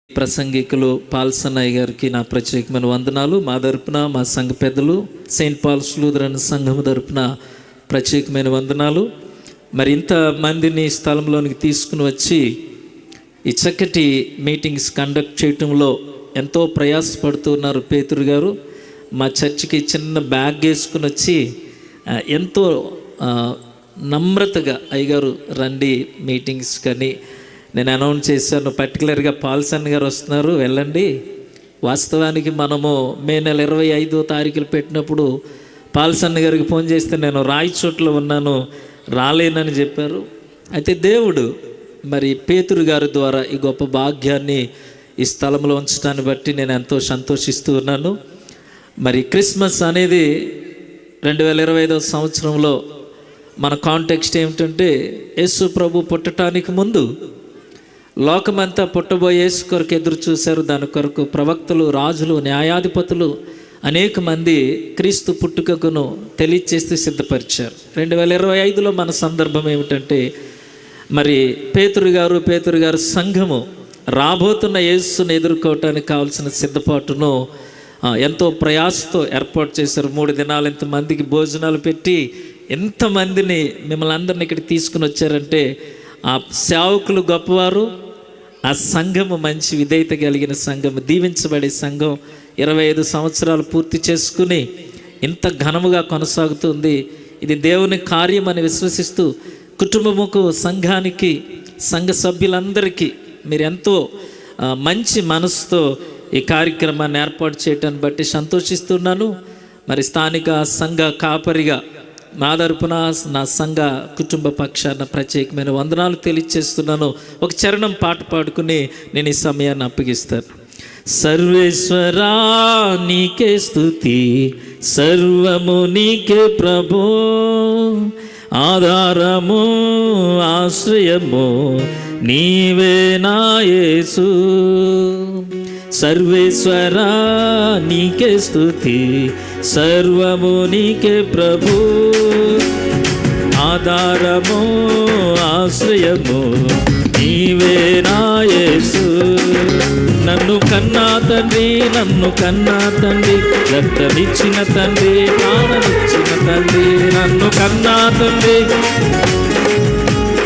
ప్రసంగికులు పాల్సన్నయ్య గారికి నా ప్రత్యేకమైన వందనాలు. మా తరపున మా సంఘ పెద్దలు సెయింట్ పాల్స్ లూథరన్ సంఘం తరపున ప్రత్యేకమైన వందనాలు. మరి ఇంతమందిని స్థలంలోనికి తీసుకుని వచ్చి ఈ చక్కటి మీటింగ్స్ కండక్ట్ చేయటంలో ఎంతో ప్రయాసపడుతున్నారు పేతురు గారు. మా చర్చికి చిన్న బ్యాగ్ వేసుకుని వచ్చి ఎంతో నమ్రతగా అయ్యగారు రండి మీటింగ్స్ కానీ నేను అనౌన్స్ చేశాను. పర్టికులర్గా పాల్సన్ గారు వస్తున్నారు, వెళ్ళండి. వాస్తవానికి మనము మే నెల 25వ తారీఖులు పెట్టినప్పుడు పాల్సన్ గారికి ఫోన్ చేస్తే నేను రాయచోట్లో ఉన్నాను, రాలేనని చెప్పారు. అయితే దేవుడు మరి పేతురు గారి ద్వారా ఈ గొప్ప భాగ్యాన్ని ఈ స్థలంలో ఉంచడాన్ని బట్టి నేను ఎంతో సంతోషిస్తూ ఉన్నాను. మరి క్రిస్మస్ అనేది 2025వ సంవత్సరంలో మన కాంటెక్స్ట్ ఏమిటంటే యేసు ప్రభు పుట్టడానికి ముందు లోకమంతా పుట్టబోయే యేసు కొరకు ఎదురు చూశారు. దాని కొరకు ప్రవక్తలు, రాజులు, న్యాయాధిపతులు అనేక మంది క్రీస్తు పుట్టుకను తెలియచేస్తూ సిద్ధపరిచారు. 2025లో మన సందర్భం ఏమిటంటే మరి పేతురు గారు సంఘము రాబోతున్న యేసును ఎదుర్కోవటానికి కావాల్సిన సిద్ధపాటును ఎంతో ప్రయాసతో ఏర్పాటు చేశారు. 3 దినాలు ఇంతమందికి భోజనాలు పెట్టి ఎంతమందిని మిమ్మల్ని అందరిని ఇక్కడికి తీసుకుని వచ్చారంటే ఆ సేవకులు గొప్పవారు, ఆ సంఘము మంచి విధేయత కలిగిన సంఘము, దీవించబడే సంఘం 25 సంవత్సరాలు పూర్తి చేసుకుని ఇంత ఘనముగా కొనసాగుతుంది. ఇది దేవుని కార్యం అని విశ్వసిస్తూ కుటుంబముకు, సంఘానికి, సంఘ సభ్యులందరికీ మీరు ఎంతో మంచి మనసుతో ఈ కార్యక్రమాన్ని ఏర్పాటు చేయటాన్ని బట్టి సంతోషిస్తున్నాను. మరి స్థానిక సంఘ కాపరిగా నా తరపున నా సంఘ కుటుంబ పక్షాన ప్రత్యేకమైన వందనాలు తెలియచేస్తున్నాను. ఒక చరణం పాట పాడుకుని నేను ఈ సమయాన్ని అప్పగిస్తాను. సర్వేశ్వరా నీకే స్తుతి, సర్వము నీకే ప్రభో, ఆధారము ఆశ్రయము నీవే నా యేసు. సర్వేశ్వరా నీకే స్తుతి, సర్వము నీకే ప్రభు, ఆధారము ఆశ్రయము నీవే నా యేసు. నన్ను కన్నా తండ్రి, నన్ను కన్నా తండ్రి, రక్తమిచ్చిన తండ్రి, ప్రాణమిచ్చిన తండ్రి. నన్ను కన్నా తండ్రి,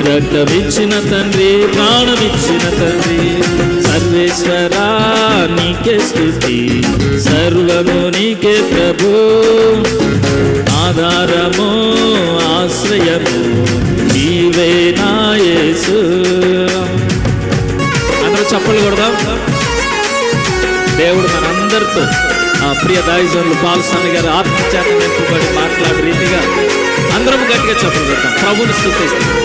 రక్తమిచ్చిన తండ్రి, ప్రాణమిచ్చిన తండ్రి. సర్వేశ్వరా నీకే స్తుతి, సర్వము నీకే ప్రభు, ఆధారము ఆశ్రయము నీవే నా యేసు. అందరూ చప్పట్లు కొడదాం. దేవుడు మనందరితో ఆ ప్రియ దాయిజనులు పాల్సన్ గారు ఆత్మచేత నింపబడి మాట్లాడే రీతిగా అందరం గట్టిగా చప్పట్లు కొడతాం, ప్రభుని స్తుతిస్తాం.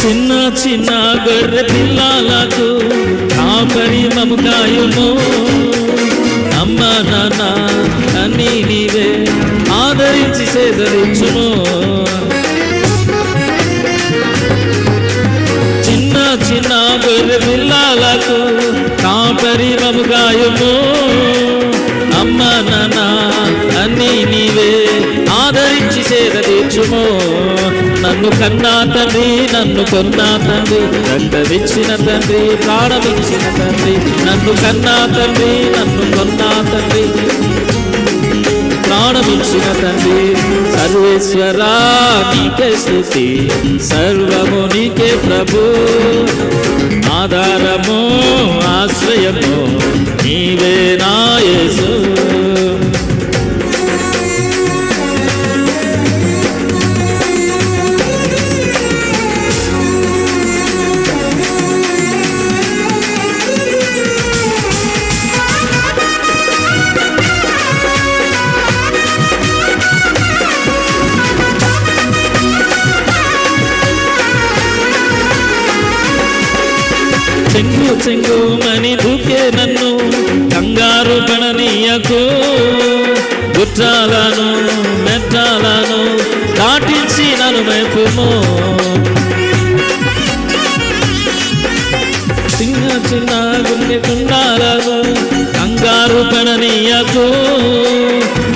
చిన్న చిన్న గొర్రె పిల్లలకు కాపరి మమకాయుము, అమ్మ నాన్న అన్నీ నీవే ఆదరించి సేదరించుము. చిన్న చిన్న గొర్రె పిల్లలకు కాపరి మమకాయుము, అమ్మ నాన్న అన్నీ నీవే ఆదరించి సేదరించుము. నన్ను కన్నా తండ్రి, నన్ను కొన్నా తండ్రి, రక్తమిచ్చిన తండ్రి, ప్రాణమిచ్చిన తండ్రి. నన్ను కన్నా తండ్రి, నన్ను కొన్నా తండ్రి, ప్రాణమిచ్చిన తండ్రి. సర్వేశ్వరా నీకే స్తుతి, సర్వము నీకే ప్రభు, ఆధారము ఆశ్రయము నీవే నా యేసు. చెంగు చెంగు మని దూకే నన్ను కంగారు పడనీయకు, గుట్టాలను మెట్టాలను దాటించి నన్ను వైపుము. చిన్న గుండె కుండాలను కంగారు పడనీయకు.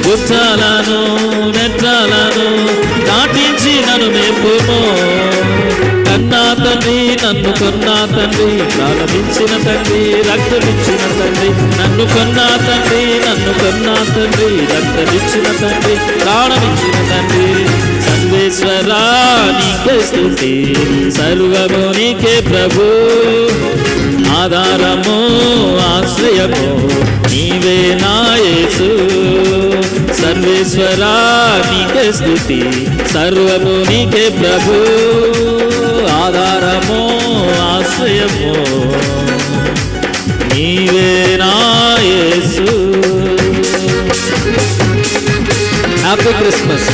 గుచ్చాలను నెచ్చాలను దాటించి నన్ను మేపును. కన్నా తండ్రి నన్ను కొన్నా తండ్రి, ప్రాణమిచ్చిన తండ్రి, రక్తమిచ్చిన తండ్రి. నన్ను కొన్నా తండ్రి, నన్ను కొన్నా తండ్రి, రక్తమిచ్చిన తండ్రి, ప్రాణమిచ్చిన తండ్రి. సర్వేశ్వరా నీకే స్తుతి, సర్వము నీకే ప్రభు. ఆధారము ఆశ్రయము నీవే నా యేసు. సర్వేశ్వరా నీకే స్తుతి, సర్వము నీకే ప్రభు. ఆధారము ఆశ్రయము నీవే నా Yesu. Happy Christmas.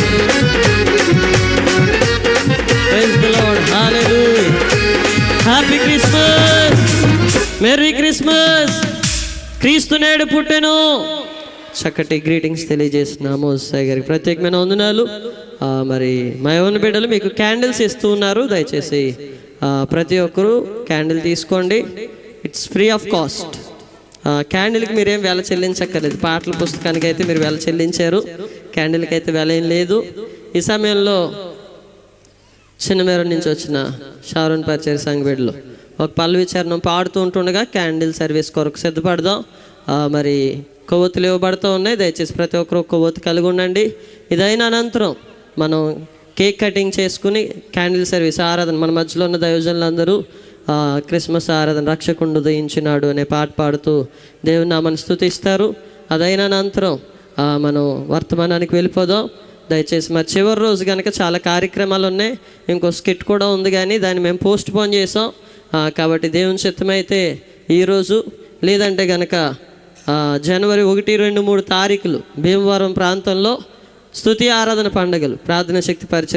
Praise the lord. Hallelujah. Happy Christmas. Merry Christmas. క్రీస్తు నేడు పుట్టెను. చక్కటి గ్రీటింగ్స్ తెలియజేస్తున్నాము సాయి గారికి ప్రత్యేకమైన వందనాలు. మరి మా యవ్వన బిడ్డలు మీకు క్యాండిల్స్ ఇస్తూ ఉన్నారు. దయచేసి ప్రతి ఒక్కరూ క్యాండిల్ తీసుకోండి. It's free of cost. క్యాండిల్కి మీరేం వెల చెల్లించక్కర్లేదు. పాటల పుస్తకానికి అయితే మీరు వెల చెల్లించారు, క్యాండిల్కి అయితే వెల ఏం లేదు. ఈ సమయంలో చిన్నమేర నుంచి వచ్చిన షారోన్ పరిచయ సంఘ బిడ్డలు ఒక పల్లవి చరణం పాడుతూ ఉంటుండగా క్యాండిల్ సర్వీస్ కొరకు సిద్ధపడదాం. మరి కొవ్వొత్తులు ఇవ్వబడుతూ ఉన్నాయి. దయచేసి ప్రతి ఒక్కరు కొవ్వొత్తు కలిగి ఉండండి. ఇదైన అనంతరం మనం కేక్ కటింగ్ చేసుకుని క్యాండిల్ సర్వీస్ ఆరాధన, మన మధ్యలో ఉన్న దైవజనులందరూ క్రిస్మస్ ఆరాధన రక్షకుండు ఉదయించినాడు అనే పాట పాడుతూ దేవుని నామని స్తుతిస్తారు. అదైన అనంతరం మనం వర్తమానానికి వెళ్ళిపోదాం. దయచేసి మరి చివరి రోజు కనుక చాలా కార్యక్రమాలు ఉన్నాయి. ఇంకో స్కిట్ కూడా ఉంది, కానీ దాన్ని మేము పోస్ట్ పోన్ చేసాం. కాబట్టి దేవుని చిత్తమైతే ఈరోజు, లేదంటే కనుక జనవరి 1, 2, 3 తారీఖులు భీమవరం ప్రాంతంలో స్తుతి ఆరాధన పండుగలు, ప్రార్థన శక్తి పరిచయం